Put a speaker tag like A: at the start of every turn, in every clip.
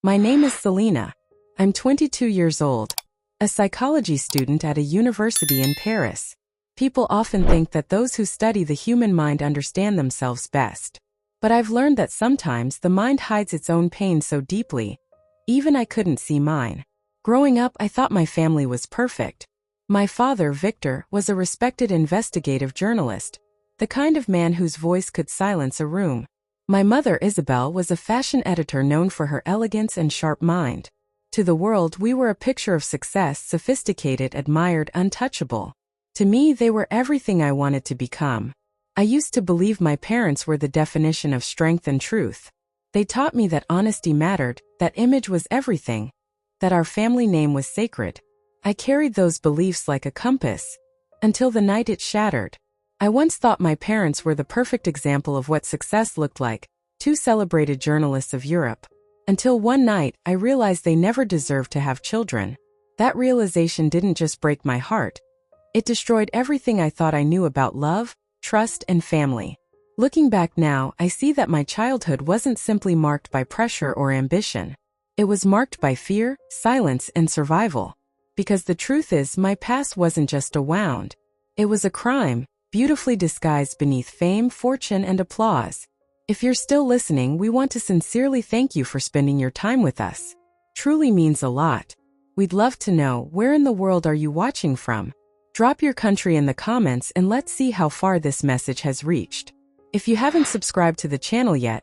A: My name is Selena. I'm 22 years old, a psychology student at a university in Paris. People often think that those who study the human mind understand themselves best. But I've learned that sometimes the mind hides its own pain so deeply, even I couldn't see mine. Growing up, I thought my family was perfect. My father, Victor, was a respected investigative journalist, the kind of man whose voice could silence a room. My mother, Isabel, was a fashion editor known for her elegance and sharp mind. To the world, we were a picture of success, sophisticated, admired, untouchable. To me, they were everything I wanted to become. I used to believe my parents were the definition of strength and truth. They taught me that honesty mattered, that image was everything, that our family name was sacred. I carried those beliefs like a compass, until the night it shattered. I once thought my parents were the perfect example of what success looked like, two celebrated journalists of Europe. Until one night, I realized they never deserved to have children. That realization didn't just break my heart. It destroyed everything I thought I knew about love, trust, and family. Looking back now, I see that my childhood wasn't simply marked by pressure or ambition. It was marked by fear, silence, and survival. Because the truth is, my past wasn't just a wound. It was a crime, beautifully disguised beneath fame, fortune, and applause. If you're still listening, we want to sincerely thank you for spending your time with us. Truly means a lot. We'd love to know, where in the world are you watching from? Drop your country in the comments and let's see how far this message has reached. If you haven't subscribed to the channel yet,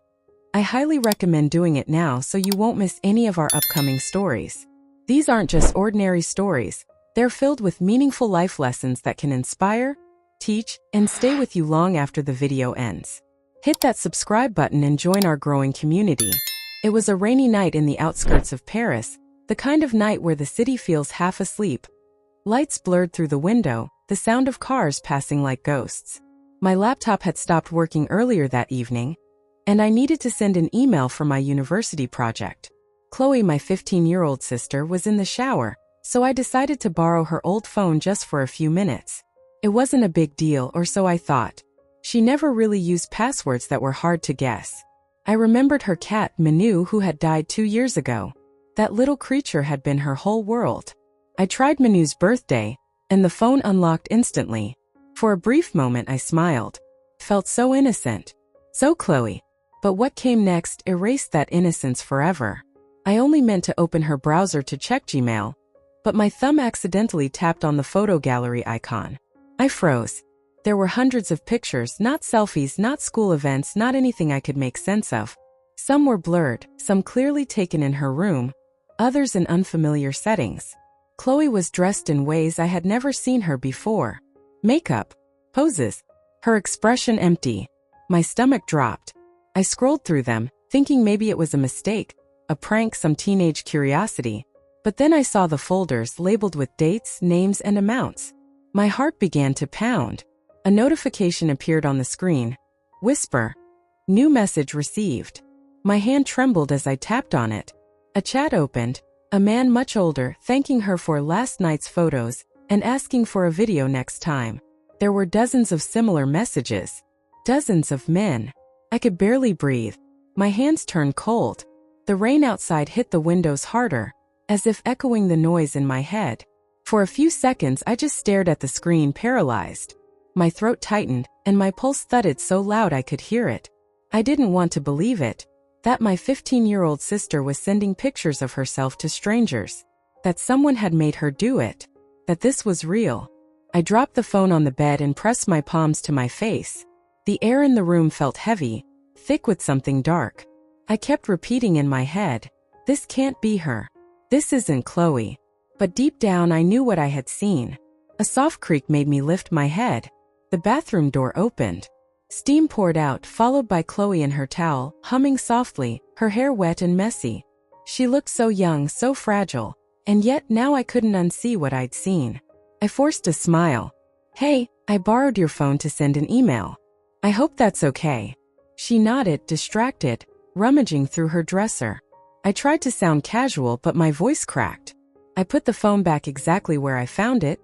A: I highly recommend doing it now so you won't miss any of our upcoming stories. These aren't just ordinary stories. They're filled with meaningful life lessons that can inspire, teach, and stay with you long after the video ends. Hit that subscribe button and join our growing community. It was a rainy night in the outskirts of Paris, the kind of night where the city feels half asleep. Lights blurred through the window, the sound of cars passing like ghosts. My laptop had stopped working earlier that evening, and I needed to send an email for my university project. Chloe, my 15-year-old sister, was in the shower, so I decided to borrow her old phone just for a few minutes. It wasn't a big deal, or so I thought. She never really used passwords that were hard to guess. I remembered her cat, Manu, who had died 2 years ago. That little creature had been her whole world. I tried Manu's birthday, and the phone unlocked instantly. For a brief moment I smiled. Felt so innocent. So Chloe. But what came next erased that innocence forever. I only meant to open her browser to check Gmail, but my thumb accidentally tapped on the photo gallery icon. I froze. There were hundreds of pictures, not selfies, not school events, not anything I could make sense of. Some were blurred, some clearly taken in her room, others in unfamiliar settings. Chloe was dressed in ways I had never seen her before. Makeup, poses, her expression empty. My stomach dropped. I scrolled through them, thinking maybe it was a mistake, a prank, some teenage curiosity. But then I saw the folders labeled with dates, names, and amounts. My heart began to pound. A notification appeared on the screen. Whisper. New message received. My hand trembled as I tapped on it. A chat opened. A man much older, thanking her for last night's photos and asking for a video next time. There were dozens of similar messages. Dozens of men. I could barely breathe. My hands turned cold. The rain outside hit the windows harder, as if echoing the noise in my head. For a few seconds I just stared at the screen, paralyzed. My throat tightened, and my pulse thudded so loud I could hear it. I didn't want to believe it. That my 15-year-old sister was sending pictures of herself to strangers. That someone had made her do it. That this was real. I dropped the phone on the bed and pressed my palms to my face. The air in the room felt heavy, thick with something dark. I kept repeating in my head, this can't be her. This isn't Chloe. But deep down I knew what I had seen. A soft creak made me lift my head. The bathroom door opened. Steam poured out, followed by Chloe in her towel, humming softly, her hair wet and messy. She looked so young, so fragile, and yet now I couldn't unsee what I'd seen. I forced a smile. Hey, I borrowed your phone to send an email. I hope that's okay. She nodded, distracted, rummaging through her dresser. I tried to sound casual, but my voice cracked. I put the phone back exactly where I found it,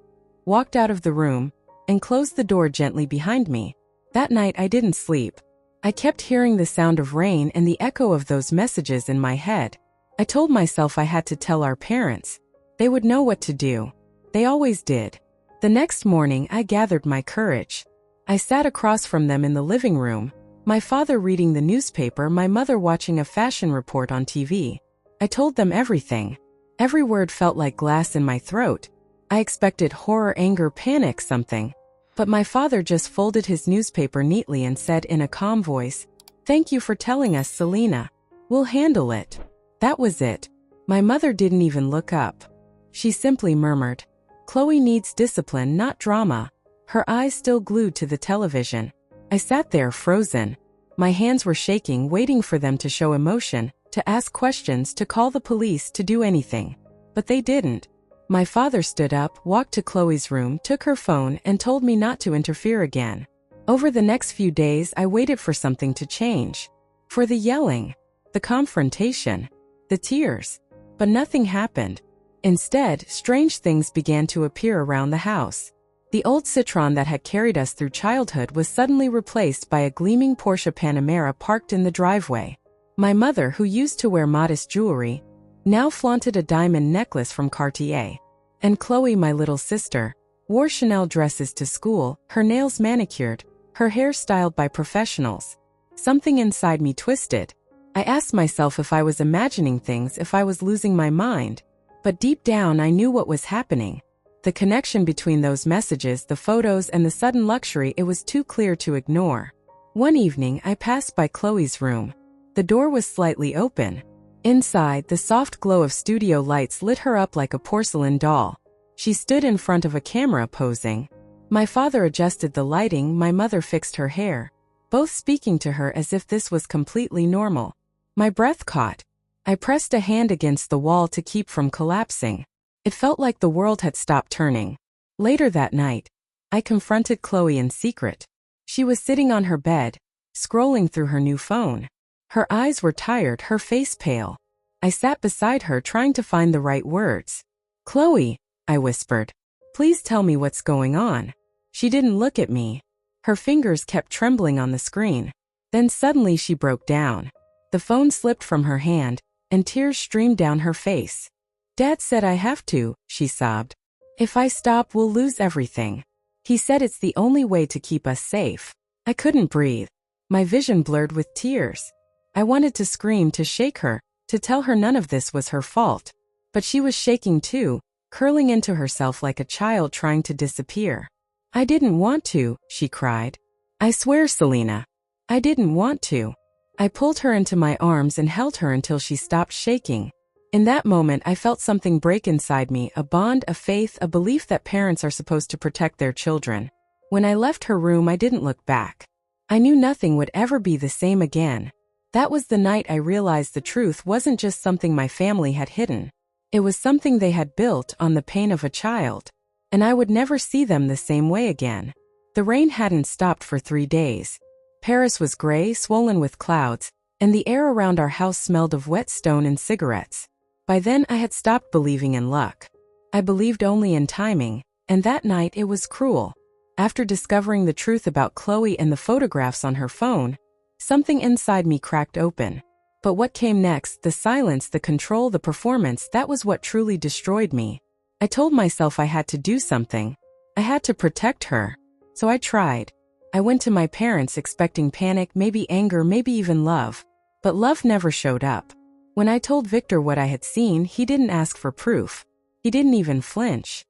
A: walked out of the room, and closed the door gently behind me. That night I didn't sleep. I kept hearing the sound of rain and the echo of those messages in my head. I told myself I had to tell our parents. They would know what to do. They always did. The next morning, I gathered my courage. I sat across from them in the living room, my father reading the newspaper, my mother watching a fashion report on TV. I told them everything. Every word felt like glass in my throat. I expected horror, anger, panic, something. But my father just folded his newspaper neatly and said in a calm voice, "Thank you for telling us, Selena. We'll handle it." That was it. My mother didn't even look up. She simply murmured, "Chloe needs discipline, not drama," her eyes still glued to the television. I sat there frozen. My hands were shaking, waiting for them to show emotion, to ask questions, to call the police, to do anything. But they didn't. My father stood up, walked to Chloe's room, took her phone, and told me not to interfere again. Over the next few days, I waited for something to change. For the yelling, the confrontation, the tears. But nothing happened. Instead, strange things began to appear around the house. The old Citroen that had carried us through childhood was suddenly replaced by a gleaming Porsche Panamera parked in the driveway. My mother, who used to wear modest jewelry, now flaunted a diamond necklace from Cartier. And Chloe, my little sister, wore Chanel dresses to school, her nails manicured, her hair styled by professionals. Something inside me twisted. I asked myself if I was imagining things, if I was losing my mind. But deep down I knew what was happening. The connection between those messages, the photos, and the sudden luxury, it was too clear to ignore. One evening, I passed by Chloe's room. The door was slightly open. Inside, the soft glow of studio lights lit her up like a porcelain doll. She stood in front of a camera posing. My father adjusted the lighting, my mother fixed her hair, both speaking to her as if this was completely normal. My breath caught. I pressed a hand against the wall to keep from collapsing. It felt like the world had stopped turning. Later that night, I confronted Chloe in secret. She was sitting on her bed, scrolling through her new phone. Her eyes were tired, her face pale. I sat beside her trying to find the right words. "Chloe," I whispered, "please tell me what's going on." She didn't look at me. Her fingers kept trembling on the screen. Then suddenly she broke down. The phone slipped from her hand, and tears streamed down her face. "Dad said I have to," she sobbed. "If I stop, we'll lose everything. He said it's the only way to keep us safe." I couldn't breathe. My vision blurred with tears. I wanted to scream, to shake her, to tell her none of this was her fault. But she was shaking too, curling into herself like a child trying to disappear. "I didn't want to," she cried. "I swear, Selena, I didn't want to." I pulled her into my arms and held her until she stopped shaking. In that moment, I felt something break inside me, a bond, a faith, a belief that parents are supposed to protect their children. When I left her room, I didn't look back. I knew nothing would ever be the same again. That was the night I realized the truth wasn't just something my family had hidden. It was something they had built on the pain of a child. And I would never see them the same way again. The rain hadn't stopped for 3 days. Paris was gray, swollen with clouds, and the air around our house smelled of wet stone and cigarettes. By then I had stopped believing in luck. I believed only in timing, and that night it was cruel. After discovering the truth about Chloe and the photographs on her phone, something inside me cracked open. But what came next, the silence, the control, the performance, that was what truly destroyed me. I told myself I had to do something. I had to protect her. So I tried. I went to my parents expecting panic, maybe anger, maybe even love. But love never showed up. When I told Victor what I had seen, he didn't ask for proof. He didn't even flinch.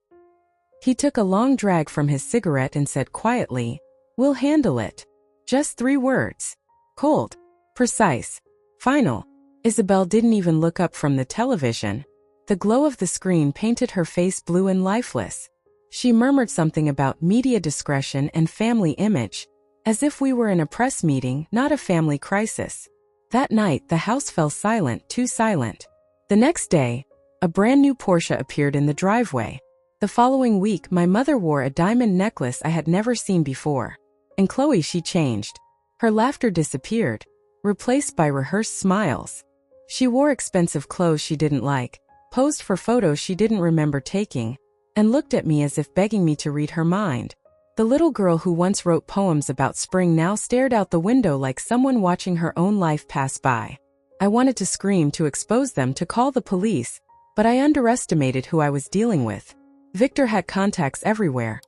A: He took a long drag from his cigarette and said quietly, "We'll handle it." Just 3 words. Cold. Precise. Final. Isabel didn't even look up from the television. The glow of the screen painted her face blue and lifeless. She murmured something about media discretion and family image, as if we were in a press meeting, not a family crisis. That night, the house fell silent, too silent. The next day, a brand new Porsche appeared in the driveway. The following week, my mother wore a diamond necklace I had never seen before. And Chloe, she changed. Her laughter disappeared, replaced by rehearsed smiles. She wore expensive clothes she didn't like, posed for photos she didn't remember taking, and looked at me as if begging me to read her mind. The little girl who once wrote poems about spring now stared out the window like someone watching her own life pass by. I wanted to scream, to expose them, to call the police, but I underestimated who I was dealing with. Victor had contacts everywhere.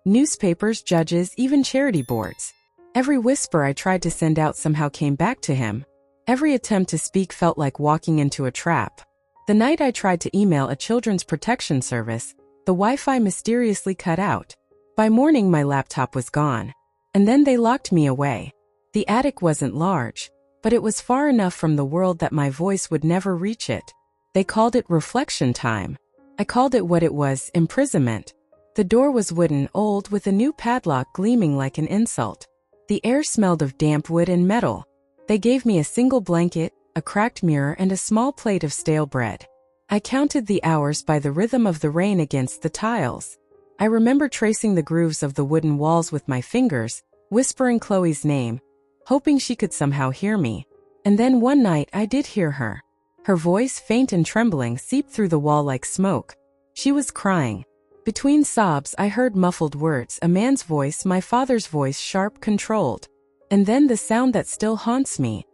A: Newspapers, judges, even charity boards. Every whisper I tried to send out somehow came back to him. Every attempt to speak felt like walking into a trap. The night I tried to email a children's protection service, the Wi-Fi mysteriously cut out. By morning my laptop was gone. And then they locked me away. The attic wasn't large, but it was far enough from the world that my voice would never reach it. They called it reflection time. I called it what it was, imprisonment. The door was wooden, old, with a new padlock gleaming like an insult. The air smelled of damp wood and metal. They gave me a single blanket, a cracked mirror, and a small plate of stale bread. I counted the hours by the rhythm of the rain against the tiles. I remember tracing the grooves of the wooden walls with my fingers, whispering Chloe's name, hoping she could somehow hear me. And then one night I did hear her. Her voice, faint and trembling, seeped through the wall like smoke. She was crying. Between sobs I heard muffled words, a man's voice, my father's voice, sharp, controlled. And then the sound that still haunts me.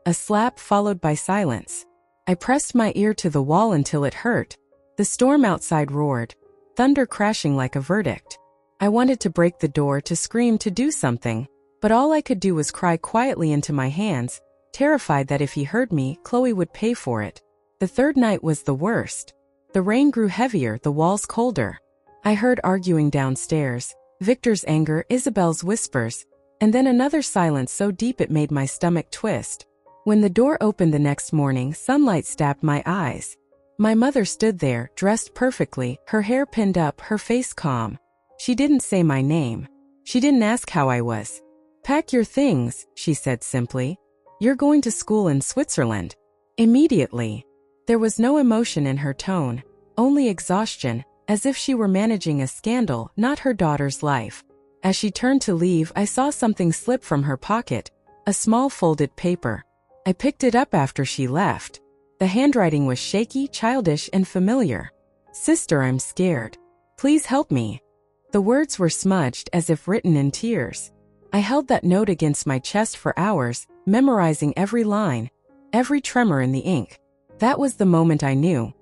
A: A slap followed by silence. I pressed my ear to the wall until it hurt. The storm outside roared, thunder crashing like a verdict. I wanted to break the door, to scream, to do something, but all I could do was cry quietly into my hands, terrified that if he heard me, Chloe would pay for it. The third night was the worst. The rain grew heavier, the walls colder. I heard arguing downstairs, Victor's anger, Isabel's whispers, and then another silence so deep it made my stomach twist. When the door opened the next morning, sunlight stabbed my eyes. My mother stood there, dressed perfectly, her hair pinned up, her face calm. She didn't say my name. She didn't ask how I was. "Pack your things," she said simply. "You're going to school in Switzerland." Immediately. There was no emotion in her tone, only exhaustion, as if she were managing a scandal, not her daughter's life. As she turned to leave, I saw something slip from her pocket, a small folded paper. I picked it up after she left. The handwriting was shaky, childish, and familiar. "Sister, I'm scared. Please help me." The words were smudged, as if written in tears. I held that note against my chest for hours, memorizing every line, every tremor in the ink. That was the moment I knew.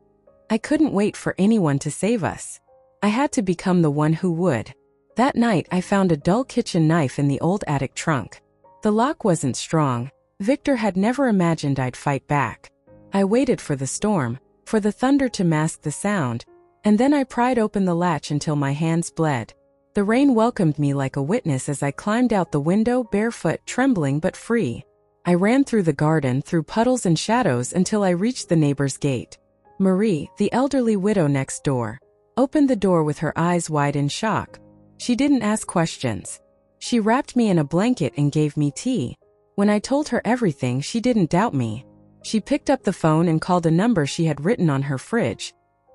A: I couldn't wait for anyone to save us. I had to become the one who would. That night I found a dull kitchen knife in the old attic trunk. The lock wasn't strong. Victor had never imagined I'd fight back. I waited for the storm, for the thunder to mask the sound, and then I pried open the latch until my hands bled. The rain welcomed me like a witness as I climbed out the window, barefoot, trembling but free. I ran through the garden, through puddles and shadows until I reached the neighbor's gate. Marie, the elderly widow next door, opened the door with her eyes wide in shock. She didn't ask questions. She wrapped me in a blanket and gave me tea. When I told her everything, she didn't doubt me. She picked up the phone and called a number she had written on her fridge,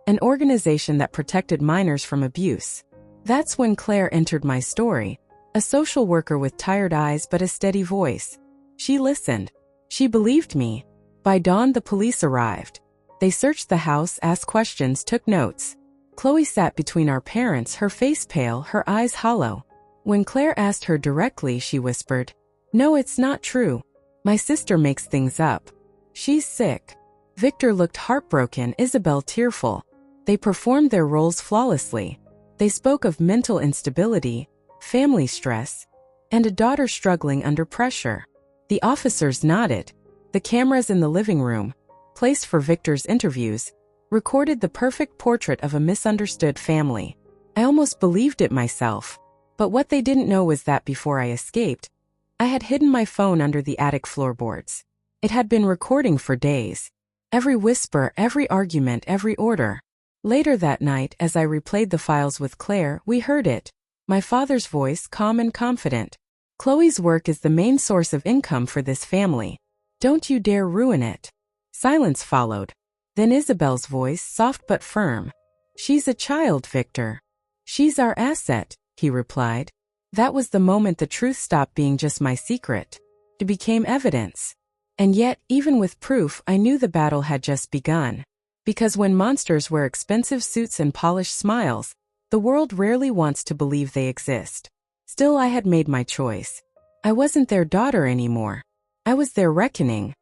A: an organization that protected minors from abuse. That's when Claire entered my story, a social worker with tired eyes but a steady voice. She listened. She believed me. By dawn, the police arrived. They searched the house, asked questions, took notes. Chloe sat between our parents, her face pale, her eyes hollow. When Claire asked her directly, she whispered, "No, it's not true. My sister makes things up. She's sick." Victor looked heartbroken, Isabel tearful. They performed their roles flawlessly. They spoke of mental instability, family stress, and a daughter struggling under pressure. The officers nodded. The cameras in the living room, placed for Victor's interviews, recorded the perfect portrait of a misunderstood family. I almost believed it myself. But what they didn't know was that before I escaped, I had hidden my phone under the attic floorboards. It had been recording for days. Every whisper, every argument, every order. Later that night, as I replayed the files with Claire, we heard it. My father's voice, calm and confident. "Chloe's work is the main source of income for this family. Don't you dare ruin it." Silence followed. Then Isabel's voice, soft but firm. "She's a child, Victor. She's our asset," he replied. That was the moment the truth stopped being just my secret. It became evidence. And yet, even with proof, I knew the battle had just begun. Because when monsters wear expensive suits and polished smiles, the world rarely wants to believe they exist. Still, I had made my choice. I wasn't their daughter anymore. I was their reckoning.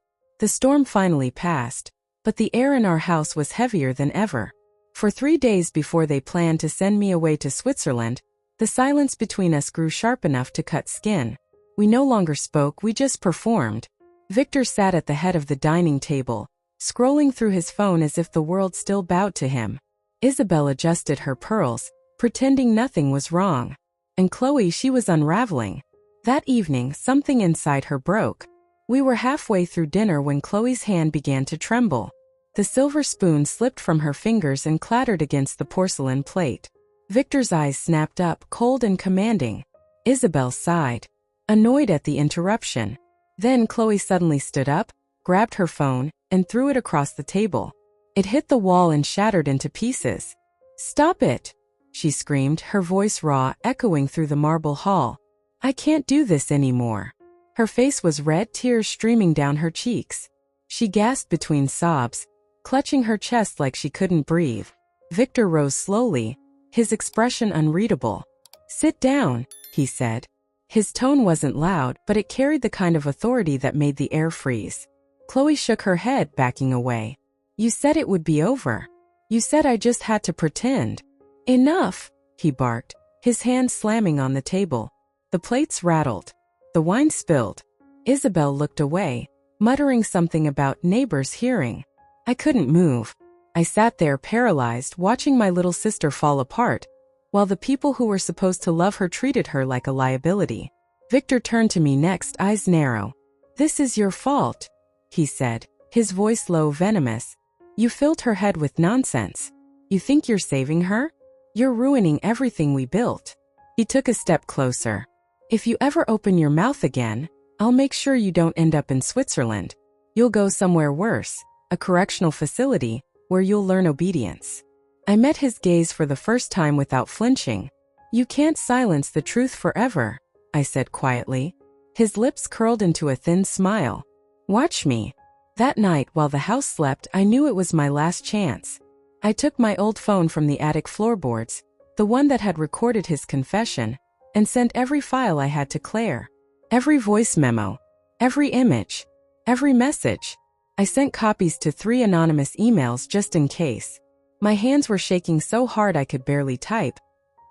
A: The storm finally passed, but the air in our house was heavier than ever. For 3 days before they planned to send me away to Switzerland, the silence between us grew sharp enough to cut skin. We no longer spoke, we just performed. Victor sat at the head of the dining table, scrolling through his phone as if the world still bowed to him. Isabel adjusted her pearls, pretending nothing was wrong. And Chloe, she was unraveling. That evening, something inside her broke. We were halfway through dinner when Chloe's hand began to tremble. The silver spoon slipped from her fingers and clattered against the porcelain plate. Victor's eyes snapped up, cold and commanding. Isabel sighed, annoyed at the interruption. Then Chloe suddenly stood up, grabbed her phone, and threw it across the table. It hit the wall and shattered into pieces. "Stop it!" she screamed, her voice raw, echoing through the marble hall. "I can't do this anymore." Her face was red, tears streaming down her cheeks. She gasped between sobs, clutching her chest like she couldn't breathe. Victor rose slowly, his expression unreadable. "Sit down," he said. His tone wasn't loud, but it carried the kind of authority that made the air freeze. Chloe shook her head, backing away. "You said it would be over. You said I just had to pretend." "Enough," he barked, his hand slamming on the table. The plates rattled. The wine spilled. Isabel looked away, muttering something about neighbors hearing. I couldn't move. I sat there paralyzed, watching my little sister fall apart, while the people who were supposed to love her treated her like a liability. Victor turned to me next, eyes narrow. "This is your fault," he said, his voice low, venomous. "You filled her head with nonsense. You think you're saving her? You're ruining everything we built." He took a step closer. "If you ever open your mouth again, I'll make sure you don't end up in Switzerland. You'll go somewhere worse, a correctional facility, where you'll learn obedience." I met his gaze for the first time without flinching. "You can't silence the truth forever," I said quietly. His lips curled into a thin smile. "Watch me." That night, while the house slept, I knew it was my last chance. I took my old phone from the attic floorboards, the one that had recorded his confession, and sent every file I had to Claire. Every voice memo, every image, every message. I sent copies to 3 anonymous emails just in case. My hands were shaking so hard I could barely type,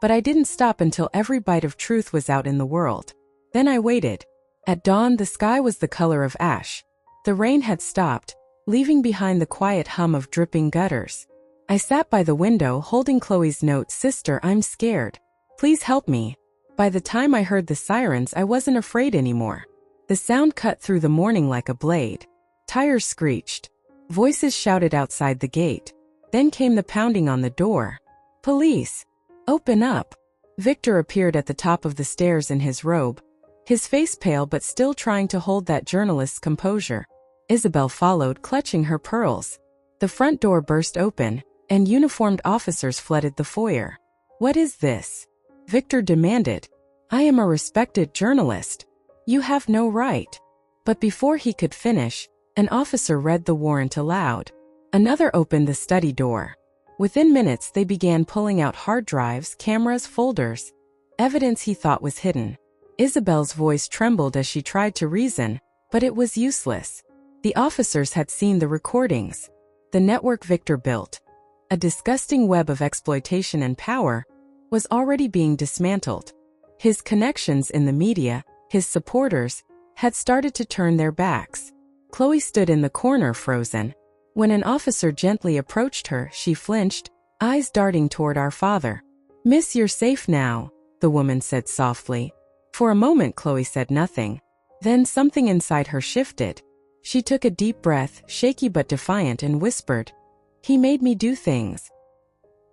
A: but I didn't stop until every bite of truth was out in the world. Then I waited. At dawn, the sky was the color of ash. The rain had stopped, leaving behind the quiet hum of dripping gutters. I sat by the window holding Chloe's note, "Sister, I'm scared. Please help me." By the time I heard the sirens, I wasn't afraid anymore. The sound cut through the morning like a blade. Tires screeched. Voices shouted outside the gate. Then came the pounding on the door. "Police! Open up!" Victor appeared at the top of the stairs in his robe, his face pale but still trying to hold that journalist's composure. Isabel followed, clutching her pearls. The front door burst open, and uniformed officers flooded the foyer. "What is this?" Victor demanded. "I am a respected journalist. You have no right." But before he could finish, an officer read the warrant aloud. Another opened the study door. Within minutes, they began pulling out hard drives, cameras, folders, evidence he thought was hidden. Isabel's voice trembled as she tried to reason, but it was useless. The officers had seen the recordings. The network Victor built, a disgusting web of exploitation and power, was already being dismantled. His connections in the media, his supporters, had started to turn their backs. Chloe stood in the corner, frozen. When an officer gently approached her, she flinched, eyes darting toward our father. "Miss, you're safe now," the woman said softly. For a moment, Chloe said nothing. Then something inside her shifted. She took a deep breath, shaky but defiant, and whispered, "He made me do things.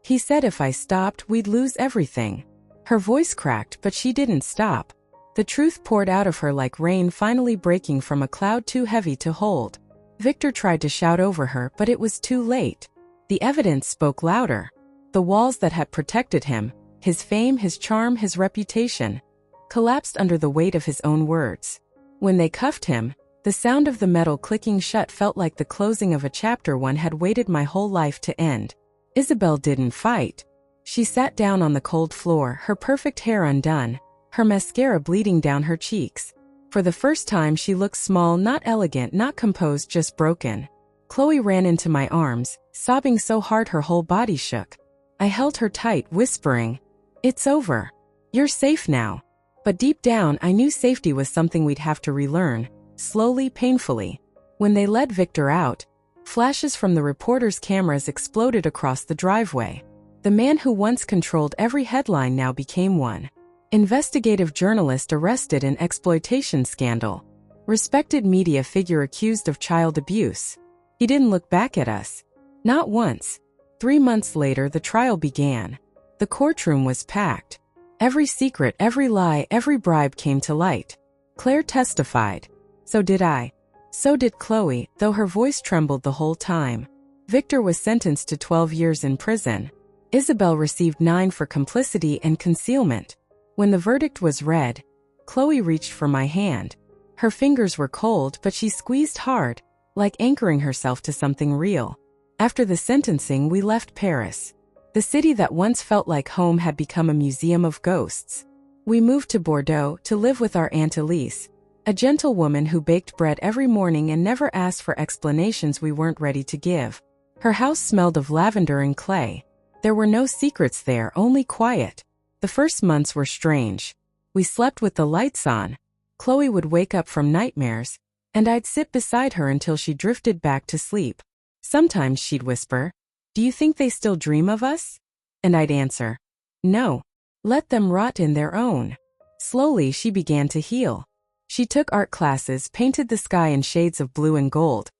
A: He said if I stopped, we'd lose everything." Her voice cracked, but she didn't stop. The truth poured out of her like rain finally breaking from a cloud too heavy to hold. Victor tried to shout over her, but it was too late. The evidence spoke louder. The walls that had protected him, his fame, his charm, his reputation, collapsed under the weight of his own words. When they cuffed him, the sound of the metal clicking shut felt like the closing of a chapter one had waited my whole life to end. Isabel didn't fight. She sat down on the cold floor, her perfect hair undone, her mascara bleeding down her cheeks. For the first time, she looked small, not elegant, not composed, just broken. Chloe ran into my arms, sobbing so hard her whole body shook. I held her tight, whispering, "It's over. You're safe now." But deep down, I knew safety was something we'd have to relearn, slowly, painfully. When they led Victor out, flashes from the reporters' cameras exploded across the driveway. The man who once controlled every headline now became one. Investigative journalist arrested in exploitation scandal. Respected media figure accused of child abuse. He didn't look back at us. Not once. 3 months later, the trial began. The courtroom was packed. Every secret, every lie, every bribe came to light. Claire testified. So did I. So did Chloe, though her voice trembled the whole time. Victor was sentenced to 12 years in prison. Isabel received 9 for complicity and concealment. When the verdict was read, Chloe reached for my hand. Her fingers were cold, but she squeezed hard, like anchoring herself to something real. After the sentencing, we left Paris. The city that once felt like home had become a museum of ghosts. We moved to Bordeaux to live with our Aunt Elise, a gentle woman who baked bread every morning and never asked for explanations we weren't ready to give. Her house smelled of lavender and clay. There were no secrets there, only quiet. The first months were strange. We slept with the lights on. Chloe would wake up from nightmares, and I'd sit beside her until she drifted back to sleep. Sometimes she'd whisper, "Do you think they still dream of us?" And I'd answer, "No. Let them rot in their own." Slowly, she began to heal. She took art classes, painted the sky in shades of blue and gold,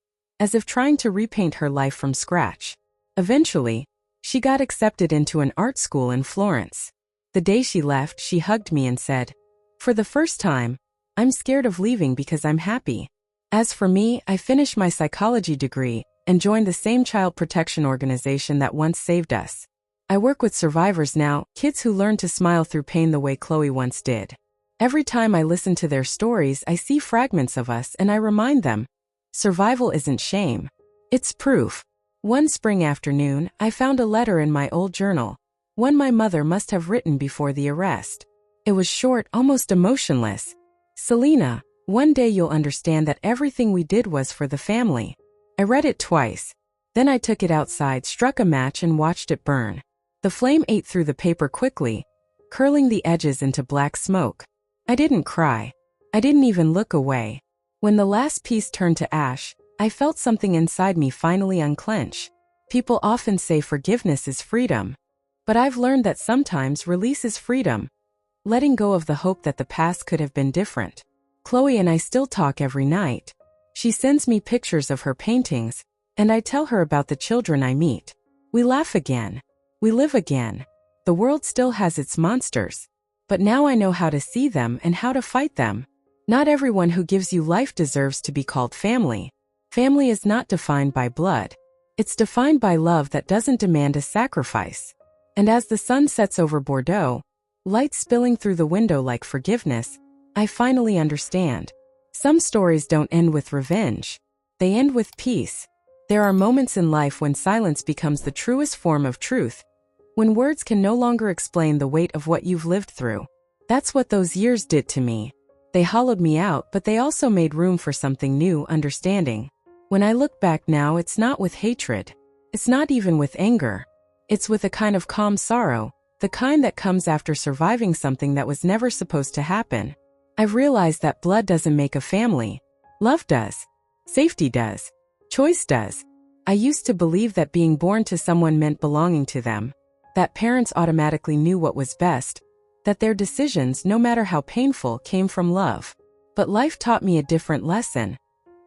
A: as if trying to repaint her life from scratch. Eventually, she got accepted into an art school in Florence. The day she left, she hugged me and said, "For the first time, I'm scared of leaving because I'm happy." As for me, I finished my psychology degree and joined the same child protection organization that once saved us. I work with survivors now, kids who learn to smile through pain the way Chloe once did. Every time I listen to their stories, I see fragments of us and I remind them, survival isn't shame. It's proof. One spring afternoon, I found a letter in my old journal, one my mother must have written before the arrest. It was short, almost emotionless. "Selena, one day you'll understand that everything we did was for the family." I read it twice. Then I took it outside, struck a match and watched it burn. The flame ate through the paper quickly, curling the edges into black smoke. I didn't cry. I didn't even look away. When the last piece turned to ash, I felt something inside me finally unclench. People often say forgiveness is freedom. But I've learned that sometimes release is freedom. Letting go of the hope that the past could have been different. Chloe and I still talk every night. She sends me pictures of her paintings, and I tell her about the children I meet. We laugh again. We live again. The world still has its monsters. But now I know how to see them and how to fight them. Not everyone who gives you life deserves to be called family. Family is not defined by blood. It's defined by love that doesn't demand a sacrifice. And as the sun sets over Bordeaux, light spilling through the window like forgiveness, I finally understand. Some stories don't end with revenge. They end with peace. There are moments in life when silence becomes the truest form of truth. When words can no longer explain the weight of what you've lived through. That's what those years did to me. They hollowed me out, but they also made room for something new, understanding. When I look back now, it's not with hatred. It's not even with anger. It's with a kind of calm sorrow, the kind that comes after surviving something that was never supposed to happen. I've realized that blood doesn't make a family. Love does. Safety does. Choice does. I used to believe that being born to someone meant belonging to them. That parents automatically knew what was best. That their decisions, no matter how painful, came from love. But life taught me a different lesson.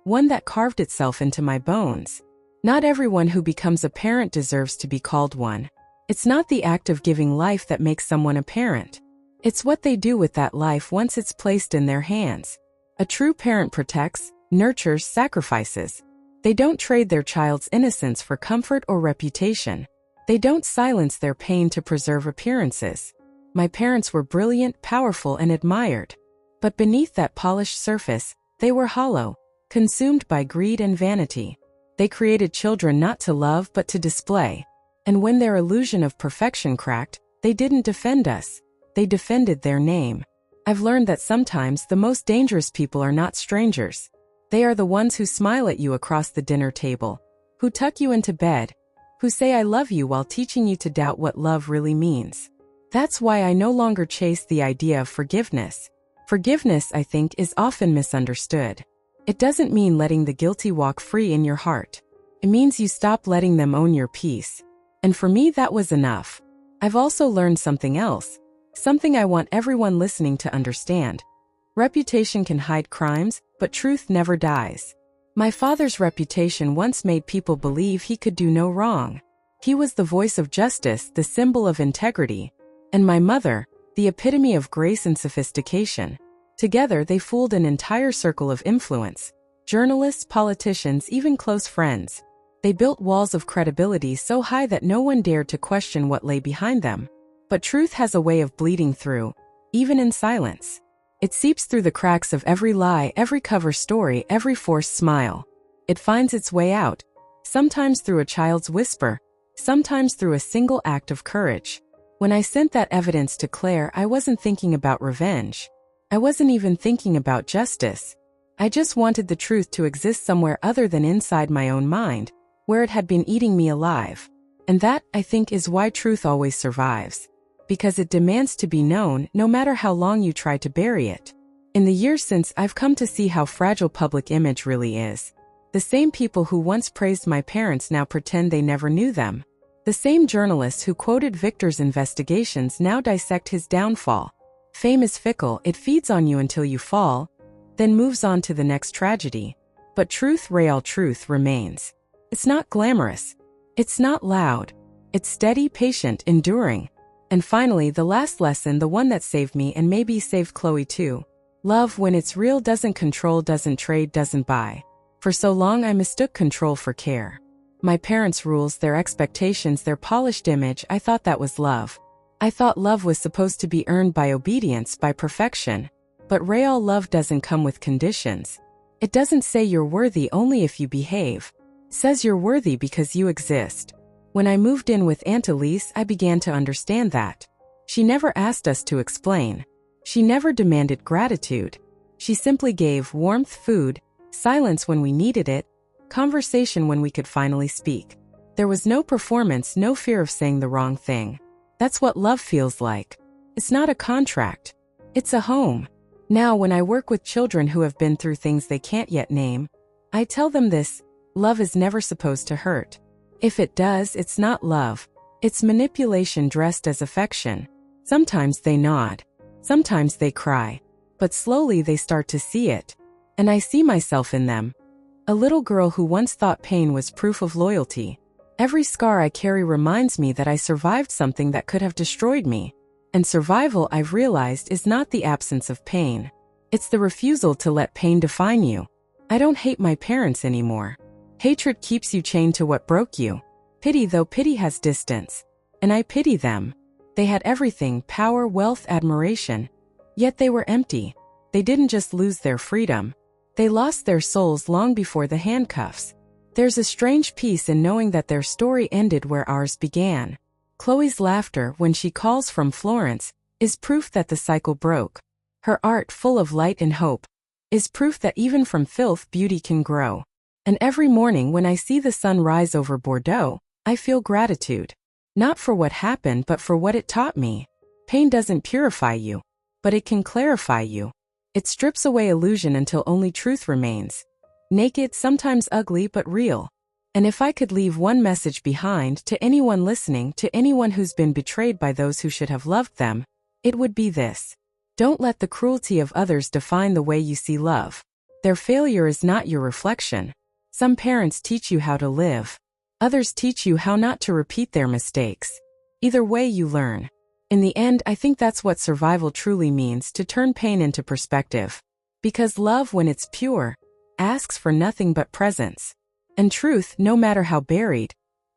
A: One that carved itself into my bones. Not everyone who becomes a parent deserves to be called one. It's not the act of giving life that makes someone a parent. It's what they do with that life once it's placed in their hands. A true parent protects, nurtures, sacrifices. They don't trade their child's innocence for comfort or reputation. They don't silence their pain to preserve appearances. My parents were brilliant, powerful, and admired. But beneath that polished surface, they were hollow, consumed by greed and vanity. They created children not to love but to display. And when their illusion of perfection cracked, they didn't defend us. They defended their name. I've learned that sometimes the most dangerous people are not strangers. They are the ones who smile at you across the dinner table, who tuck you into bed, who say I love you while teaching you to doubt what love really means. That's why I no longer chase the idea of forgiveness. Forgiveness, I think, is often misunderstood. It doesn't mean letting the guilty walk free in your heart. It means you stop letting them own your peace. And for me, that was enough. I've also learned something else, something I want everyone listening to understand. Reputation can hide crimes, but truth never dies. My father's reputation once made people believe he could do no wrong. He was the voice of justice, the symbol of integrity. And my mother, the epitome of grace and sophistication. Together, they fooled an entire circle of influence. Journalists, politicians, even close friends. They built walls of credibility so high that no one dared to question what lay behind them. But truth has a way of bleeding through, even in silence. It seeps through the cracks of every lie, every cover story, every forced smile. It finds its way out, sometimes through a child's whisper, sometimes through a single act of courage. When I sent that evidence to Claire, I wasn't thinking about revenge. I wasn't even thinking about justice. I just wanted the truth to exist somewhere other than inside my own mind, where it had been eating me alive. And that, I think, is why truth always survives. Because it demands to be known, no matter how long you try to bury it. In the years since, I've come to see how fragile public image really is. The same people who once praised my parents now pretend they never knew them. The same journalists who quoted Victor's investigations now dissect his downfall. Fame is fickle, it feeds on you until you fall, then moves on to the next tragedy. But truth, real truth, remains. It's not glamorous. It's not loud. It's steady, patient, enduring. And finally, the last lesson, the one that saved me and maybe saved Chloe too. Love, when it's real, doesn't control, doesn't trade, doesn't buy. For so long I mistook control for care. My parents' rules, their expectations, their polished image, I thought that was love. I thought love was supposed to be earned by obedience, by perfection. But real love doesn't come with conditions. It doesn't say you're worthy only if you behave. It says you're worthy because you exist. When I moved in with Aunt Elise, I began to understand that. She never asked us to explain. She never demanded gratitude. She simply gave warmth, food, silence when we needed it, conversation when we could finally speak. There was no performance, no fear of saying the wrong thing. That's what love feels like. It's not a contract. It's a home. Now, when I work with children who have been through things they can't yet name, I tell them this: love is never supposed to hurt. If it does, it's not love. It's manipulation dressed as affection. Sometimes they nod. Sometimes they cry. But slowly they start to see it. And I see myself in them. A little girl who once thought pain was proof of loyalty. Every scar I carry reminds me that I survived something that could have destroyed me. And survival, I've realized, is not the absence of pain. It's the refusal to let pain define you. I don't hate my parents anymore. Hatred keeps you chained to what broke you. Pity, though, pity has distance. And I pity them. They had everything: power, wealth, admiration. Yet they were empty. They didn't just lose their freedom. They lost their souls long before the handcuffs. There's a strange peace in knowing that their story ended where ours began. Chloe's laughter, when she calls from Florence, is proof that the cycle broke. Her art, full of light and hope, is proof that even from filth beauty can grow. And every morning when I see the sun rise over Bordeaux, I feel gratitude. Not for what happened, but for what it taught me. Pain doesn't purify you, but it can clarify you. It strips away illusion until only truth remains. Naked, sometimes ugly, but real. And if I could leave one message behind to anyone listening, to anyone who's been betrayed by those who should have loved them, it would be this: don't let the cruelty of others define the way you see love. Their failure is not your reflection. Some parents teach you how to live. Others teach you how not to repeat their mistakes. Either way, you learn. In the end, I think that's what survival truly means: to turn pain into perspective. Because love, when it's pure, asks for nothing but presence. And truth, no matter how buried,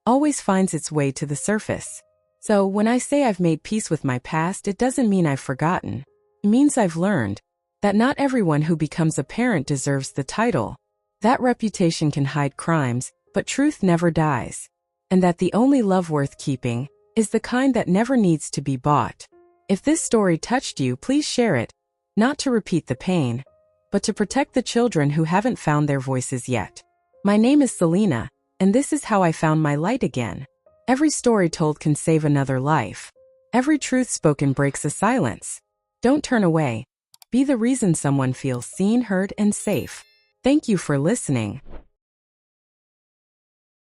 A: always finds its way to the surface. So when I say I've made peace with my past, it doesn't mean I've forgotten. It means I've learned that not everyone who becomes a parent deserves the title. That reputation can hide crimes, but truth never dies. And that the only love worth keeping is the kind that never needs to be bought. If this story touched you, please share it. not to repeat the pain, but to protect the children who haven't found their voices yet. My name is Selena, and this is how I found my light again. Every story told can save another life. Every truth spoken breaks a silence. Don't turn away. Be the reason someone feels seen, heard, and safe. Thank you for listening.